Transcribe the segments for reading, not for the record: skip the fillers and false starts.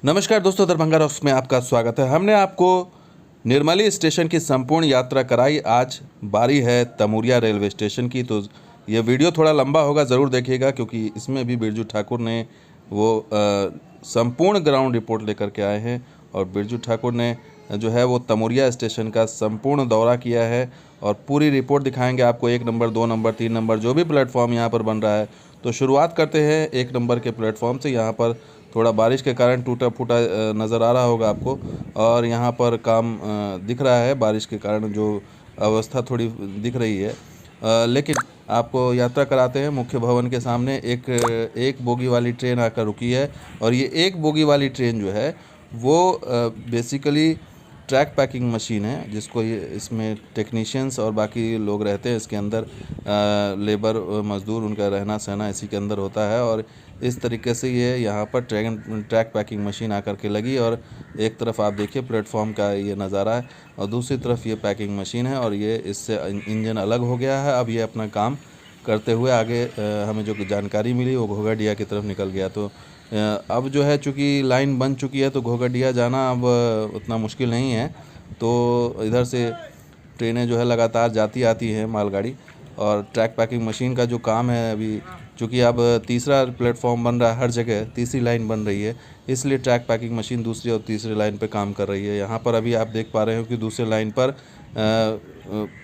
नमस्कार दोस्तों, दरभंगा रॉक्स में आपका स्वागत है। हमने आपको निर्मली स्टेशन की संपूर्ण यात्रा कराई। आज बारी है तमुरिया रेलवे स्टेशन की, तो ये वीडियो थोड़ा लंबा होगा, ज़रूर देखिएगा, क्योंकि इसमें भी बिरजू ठाकुर ने वो संपूर्ण ग्राउंड रिपोर्ट लेकर के आए हैं। और बिरजू ठाकुर ने जो है वो तमुरिया स्टेशन का संपूर्ण दौरा किया है और पूरी रिपोर्ट दिखाएंगे आपको। 1 नंबर, 2 नंबर, 3 नंबर जो भी प्लेटफॉर्म यहाँ पर बन रहा है। तो शुरुआत करते हैं 1 नंबर के प्लेटफॉर्म से। यहाँ पर थोड़ा बारिश के कारण टूटा फूटा नज़र आ रहा होगा आपको, और यहाँ पर काम दिख रहा है। बारिश के कारण जो अवस्था थोड़ी दिख रही है, लेकिन आपको यात्रा कराते हैं। मुख्य भवन के सामने एक बोगी वाली ट्रेन आकर रुकी है, और ये एक बोगी वाली ट्रेन जो है वो बेसिकली ट्रैक पैकिंग मशीन है, जिसको ये इसमें टेक्नीशियंस और बाकी लोग रहते हैं। इसके अंदर लेबर मज़दूर, उनका रहना सहना इसी के अंदर होता है। और इस तरीके से ये यहाँ पर ट्रैक पैकिंग मशीन आकर के लगी, और एक तरफ आप देखिए प्लेटफॉर्म का ये नज़ारा है, और दूसरी तरफ ये पैकिंग मशीन है। और ये इससे इंजन अलग हो गया है। अब ये अपना काम करते हुए आगे हमें जो जानकारी मिली वो घोघाडीहा की तरफ निकल गया। तो अब जो है, चूँकि लाइन बन चुकी है, तो घोघाडीहा जाना अब उतना मुश्किल नहीं है। तो इधर से ट्रेनें जो है लगातार जाती आती हैं, मालगाड़ी। और ट्रैक पैकिंग मशीन का जो काम है, अभी चूँकि अब तीसरा प्लेटफॉर्म बन रहा है, हर जगह तीसरी लाइन बन रही है, इसलिए ट्रैक पैकिंग मशीन दूसरी और तीसरी लाइन पे काम कर रही है। यहाँ पर अभी आप देख पा रहे हो कि दूसरी लाइन पर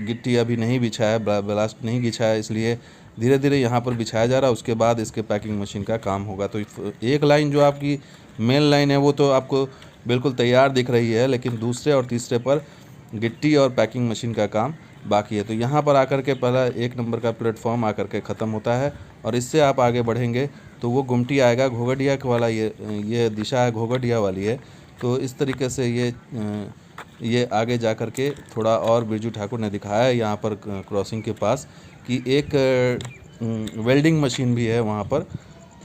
गिट्टी अभी नहीं बिछा है, ब्लास्ट नहीं बिछा है, इसलिए धीरे धीरे यहाँ पर बिछाया जा रहा है। उसके बाद इसके पैकिंग मशीन का काम होगा। तो एक लाइन जो आपकी मेन लाइन है वो तो आपको बिल्कुल तैयार दिख रही है, लेकिन दूसरे और तीसरे पर गिट्टी और पैकिंग मशीन का काम बाकी है। तो यहाँ पर आकर के पहला 1 नंबर का प्लेटफॉर्म आकर के ख़त्म होता है, और इससे आप आगे बढ़ेंगे तो वो गुमटी आएगा। घोघाडीहा वाला ये दिशा है, घोघाडीहा वाली है। तो इस तरीके से ये आगे जा कर के थोड़ा और बिरजू ठाकुर ने दिखाया है यहाँ पर क्रॉसिंग के पास कि एक वेल्डिंग मशीन भी है वहाँ पर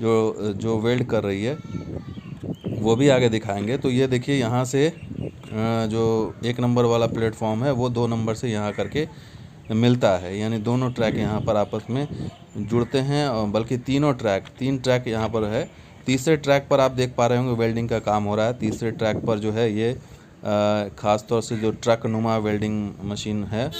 जो वेल्ड कर रही है, वो भी आगे दिखाएंगे। तो ये देखिए, यहाँ से जो 1 नंबर वाला प्लेटफॉर्म है वो 2 नंबर से यहाँ करके मिलता है, यानी दोनों ट्रैक यहाँ पर आपस में जुड़ते हैं। और बल्कि तीन ट्रैक यहाँ पर है। तीसरे ट्रैक पर आप देख पा रहे होंगे वेल्डिंग का काम हो रहा है। तीसरे ट्रैक पर जो है ये ख़ास तौर से जो ट्रक नुमा वेल्डिंग मशीन है,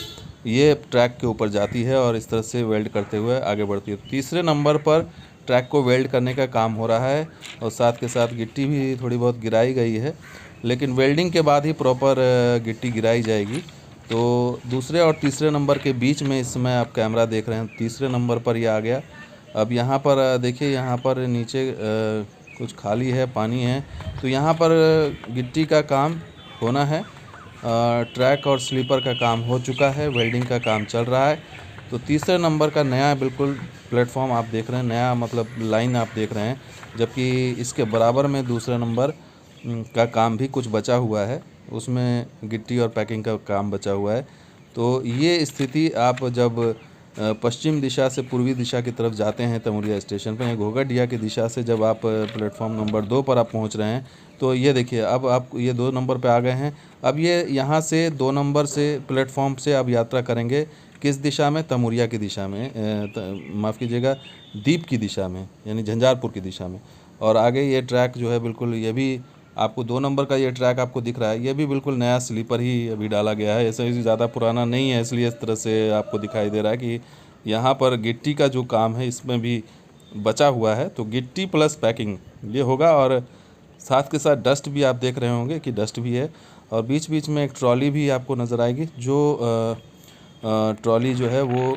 ये ट्रैक के ऊपर जाती है और इस तरह से वेल्ड करते हुए आगे बढ़ती है। तीसरे नंबर पर ट्रैक को वेल्ड करने का काम हो रहा है, और साथ के साथ गिट्टी भी थोड़ी बहुत गिराई गई है, लेकिन वेल्डिंग के बाद ही प्रॉपर गिट्टी गिराई जाएगी। तो दूसरे और तीसरे नंबर के बीच में इस समय आप कैमरा देख रहे हैं, तीसरे नंबर पर ये आ गया। अब यहाँ पर देखिए, यहाँ पर नीचे कुछ खाली है, पानी है, तो यहाँ पर गिट्टी का काम होना है। ट्रैक और स्लीपर का काम हो चुका है, वेल्डिंग का काम चल रहा है। तो तीसरे नंबर का नया बिल्कुल प्लेटफॉर्म आप देख रहे हैं, नया मतलब लाइन आप देख रहे हैं, जबकि इसके बराबर में दूसरे नंबर का काम भी कुछ बचा हुआ है, उसमें गिट्टी और पैकिंग का काम बचा हुआ है। तो ये स्थिति आप जब पश्चिम दिशा से पूर्वी दिशा की तरफ जाते हैं तमुरिया स्टेशन पर, या घोघाडीहा की दिशा से जब आप प्लेटफॉर्म नंबर 2 पर आप पहुंच रहे हैं, तो ये देखिए, अब आप ये 2 नंबर पे आ गए हैं। अब ये यहाँ से 2 नंबर से प्लेटफॉर्म से अब यात्रा करेंगे किस दिशा में? तमुरिया की दिशा में, माफ़ कीजिएगा, दीप की दिशा में, यानी झंझारपुर की दिशा में। और आगे ये ट्रैक जो है बिल्कुल, ये भी आपको 2 नंबर का ये ट्रैक आपको दिख रहा है, ये भी बिल्कुल नया स्लीपर ही अभी डाला गया है, ऐसा ज़्यादा पुराना नहीं है, इसलिए इस तरह से आपको दिखाई दे रहा है कि यहाँ पर गिट्टी का जो काम है इसमें भी बचा हुआ है। तो गिट्टी प्लस पैकिंग ये होगा, और साथ के साथ डस्ट भी आप देख रहे होंगे कि डस्ट भी है। और बीच बीच में एक ट्रॉली भी आपको नज़र आएगी, जो ट्रॉली जो है वो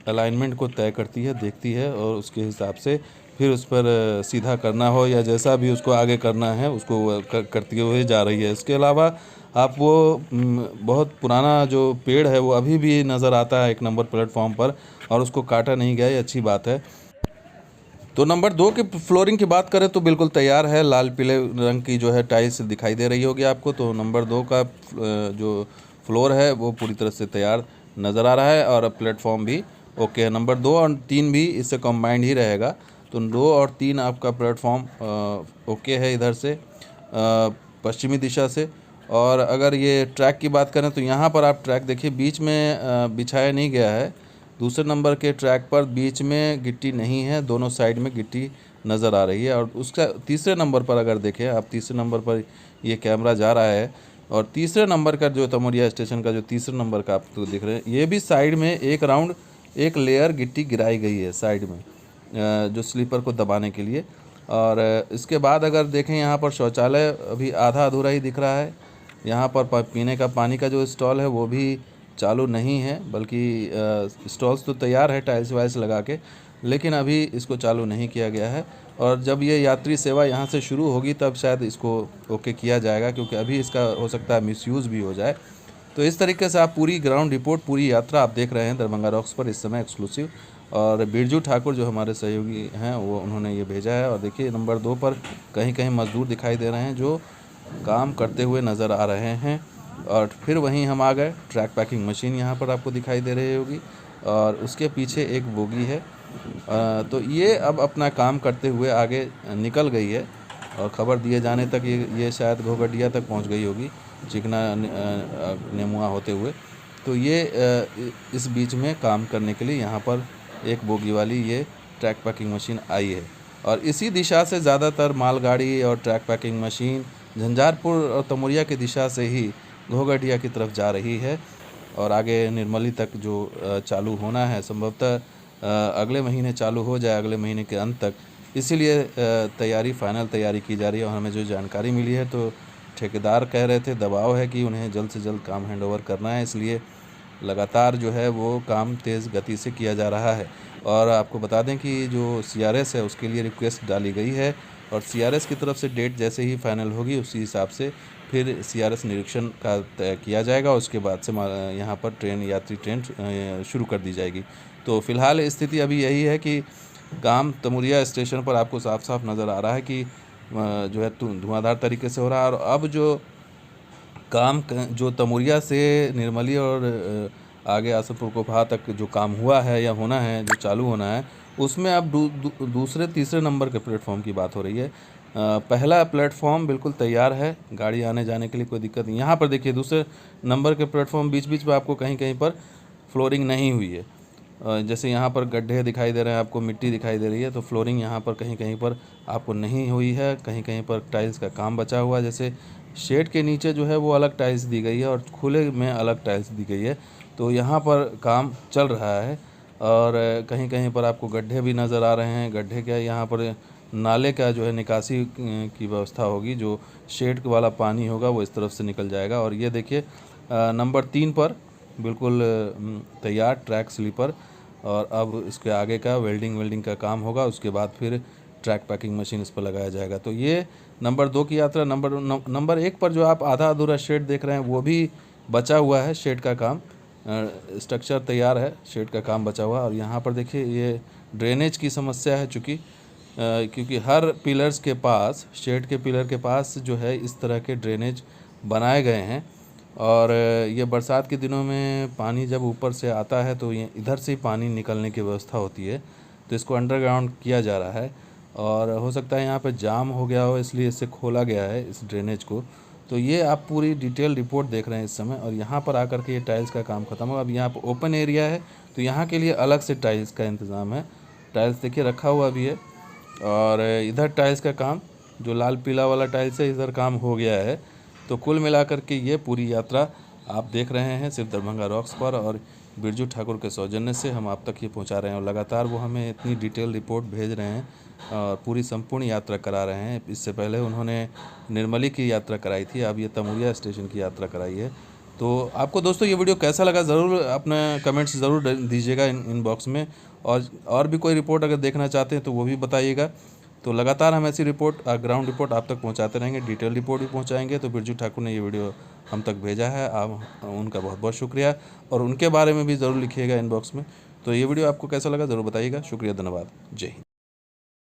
अलाइनमेंट को तय करती है, देखती है, और उसके हिसाब से फिर उस पर सीधा करना हो या जैसा भी उसको आगे करना है उसको करते हुए जा रही है। इसके अलावा आप वो बहुत पुराना जो पेड़ है वो अभी भी नज़र आता है 1 नंबर प्लेटफॉर्म पर, और उसको काटा नहीं गया, ये अच्छी बात है। तो नंबर 2 की फ्लोरिंग की बात करें तो बिल्कुल तैयार है, लाल पीले रंग की जो है टाइल्स दिखाई दे रही होगी आपको। तो नंबर 2 का जो फ्लोर है वो पूरी तरह से तैयार नज़र आ रहा है, और प्लेटफॉर्म भी ओके है। नंबर 2 और 3 भी इससे कंबाइंड ही रहेगा। तो 2 और 3 आपका प्लेटफॉर्म ओके है इधर से पश्चिमी दिशा से। और अगर ये ट्रैक की बात करें तो यहाँ पर आप ट्रैक देखिए, बीच में बिछाया नहीं गया है। दूसरे नंबर के ट्रैक पर बीच में गिट्टी नहीं है, दोनों साइड में गिट्टी नज़र आ रही है। और उसका तीसरे नंबर पर अगर देखें आप, तीसरे नंबर पर ये कैमरा जा रहा है और तीसरे नंबर का जो तमोरिया स्टेशन का जो तीसरे नंबर का आपको दिख रहे हैं, ये भी साइड में एक राउंड एक लेयर गिट्टी गिराई गई है साइड में, जो स्लीपर को दबाने के लिए। और इसके बाद अगर देखें यहाँ पर शौचालय अभी आधा अधूरा ही दिख रहा है। यहाँ पर पीने का पानी का जो स्टॉल है वो भी चालू नहीं है, बल्कि स्टॉल्स तो तैयार है टाइल्स वाइल्स लगा के, लेकिन अभी इसको चालू नहीं किया गया है। और जब ये यात्री सेवा यहाँ से शुरू होगी तब शायद इसको ओके किया जाएगा, क्योंकि अभी इसका हो सकता है मिसयूज़ भी हो जाए। तो इस तरीके से आप पूरी ग्राउंड रिपोर्ट, पूरी यात्रा आप देख रहे हैं दरभंगा रॉक्स पर इस समय एक्सक्लूसिव। और बिरजू ठाकुर जो हमारे सहयोगी हैं वो उन्होंने ये भेजा है। और देखिए नंबर 2 पर कहीं कहीं मजदूर दिखाई दे रहे हैं जो काम करते हुए नज़र आ रहे हैं। और फिर वहीं हम आ गए, ट्रैक पैकिंग मशीन यहाँ पर आपको दिखाई दे रही होगी और उसके पीछे एक बोगी है। तो ये अब अपना काम करते हुए आगे निकल गई है और ख़बर दिए जाने तक ये शायद घोघटिया तक पहुँच गई होगी, चिकना नेमुआ होते हुए। तो ये इस बीच में काम करने के लिए यहाँ पर एक बोगी वाली ये ट्रैक पैकिंग मशीन आई है। और इसी दिशा से ज़्यादातर मालगाड़ी और ट्रैक पैकिंग मशीन झंझारपुर और तमोरिया की दिशा से ही घोघटिया की तरफ जा रही है और आगे निर्मली तक जो चालू होना है, संभवतः अगले महीने चालू हो जाए, अगले महीने के अंत तक। इसीलिए तैयारी, फाइनल तैयारी की जा रही है। और हमें जो जानकारी मिली है तो ठेकेदार कह रहे थे दबाव है कि उन्हें जल्द से जल्द काम हैंडओवर करना है, इसलिए लगातार जो है वो काम तेज़ गति से किया जा रहा है। और आपको बता दें कि जो CRS है उसके लिए रिक्वेस्ट डाली गई है और CRS की तरफ से डेट जैसे ही फाइनल होगी उसी हिसाब से फिर CRS निरीक्षण का तय किया जाएगा। उसके बाद से यहाँ पर यात्री ट्रेन शुरू कर दी जाएगी। तो फ़िलहाल स्थिति अभी यही है कि काम तमोरिया स्टेशन पर आपको साफ साफ नज़र आ रहा है कि जो है धुआंधार तरीके से हो रहा है। और अब जो काम जो तमोरिया से निर्मली और आगे आसनपुर कोपहा तक जो काम हुआ है या होना है, जो चालू होना है, उसमें अब दूसरे तीसरे नंबर के प्लेटफॉर्म की बात हो रही है। पहला प्लेटफॉर्म बिल्कुल तैयार है, गाड़ी आने जाने के लिए कोई दिक्कत नहीं। यहाँ पर देखिए दूसरे नंबर के प्लेटफॉर्म बीच बीच में आपको कहीं कहीं पर फ्लोरिंग नहीं हुई है। जैसे यहाँ पर गड्ढे दिखाई दे रहे हैं, आपको मिट्टी दिखाई दे रही है, तो फ्लोरिंग यहाँ पर कहीं कहीं पर आपको नहीं हुई है। कहीं कहीं पर टाइल्स का काम बचा हुआ है, जैसे शेड के नीचे जो है वो अलग टाइल्स दी गई है और खुले में अलग टाइल्स दी गई है। तो यहाँ पर काम चल रहा है। और कहीं कहीं पर आपको गड्ढे भी नज़र आ रहे हैं। गड्ढे क्या, यहाँ पर नाले का जो है निकासी की व्यवस्था होगी, जो शेड वाला पानी होगा वो इस तरफ से निकल जाएगा। और ये देखिए नंबर 3 पर बिल्कुल तैयार ट्रैक स्लीपर। और अब इसके आगे का वेल्डिंग का काम होगा, उसके बाद फिर ट्रैक पैकिंग मशीन इस पर लगाया जाएगा। तो ये नंबर 2 की यात्रा। नंबर 1 पर जो आप आधा अधूरा शेड देख रहे हैं वो भी बचा हुआ है, शेड का काम, स्ट्रक्चर तैयार है, शेड का काम बचा हुआ। और यहाँ पर देखिए ये ड्रेनेज की समस्या है, क्योंकि हर पिलर्स के पास, शेड के पिलर के पास जो है इस तरह के ड्रेनेज बनाए गए हैं। और ये बरसात के दिनों में पानी जब ऊपर से आता है तो ये इधर से ही पानी निकलने की व्यवस्था होती है, तो इसको अंडरग्राउंड किया जा रहा है। और हो सकता है यहाँ पे जाम हो गया हो, इसलिए इसे खोला गया है इस ड्रेनेज को। तो ये आप पूरी डिटेल रिपोर्ट देख रहे हैं इस समय। और यहाँ पर आकर के ये टाइल्स का काम ख़त्म होगा। अब यहाँ पर ओपन एरिया है तो यहाँ के लिए अलग से टाइल्स का इंतज़ाम है। टाइल्स देखिए रखा हुआ भी है। और इधर टाइल्स का काम, जो लाल पीला वाला टाइल्स है, इधर काम हो गया है। तो कुल मिलाकर के ये पूरी यात्रा आप देख रहे हैं सिर्फ दरभंगा रॉक्स पर, और बिरजू ठाकुर के सौजन्य से हम आप तक ये पहुंचा रहे हैं। और लगातार वो हमें इतनी डिटेल रिपोर्ट भेज रहे हैं और पूरी संपूर्ण यात्रा करा रहे हैं। इससे पहले उन्होंने निर्मली की यात्रा कराई थी, अब ये तमोरिया स्टेशन की यात्रा कराई है। तो आपको दोस्तों ये वीडियो कैसा लगा ज़रूर अपना कमेंट्स ज़रूर दीजिएगा इनबॉक्स में। और भी कोई रिपोर्ट अगर देखना चाहते हैं तो वो भी बताइएगा। तो लगातार हम ऐसी रिपोर्ट, ग्राउंड रिपोर्ट आप तक पहुंचाते रहेंगे, डिटेल रिपोर्ट भी पहुंचाएंगे। तो बिरजू ठाकुर ने ये वीडियो हम तक भेजा है, आप उनका बहुत बहुत शुक्रिया। और उनके बारे में भी ज़रूर लिखिएगा इनबॉक्स में। तो ये वीडियो आपको कैसा लगा ज़रूर बताइएगा। शुक्रिया, धन्यवाद, जय हिंद।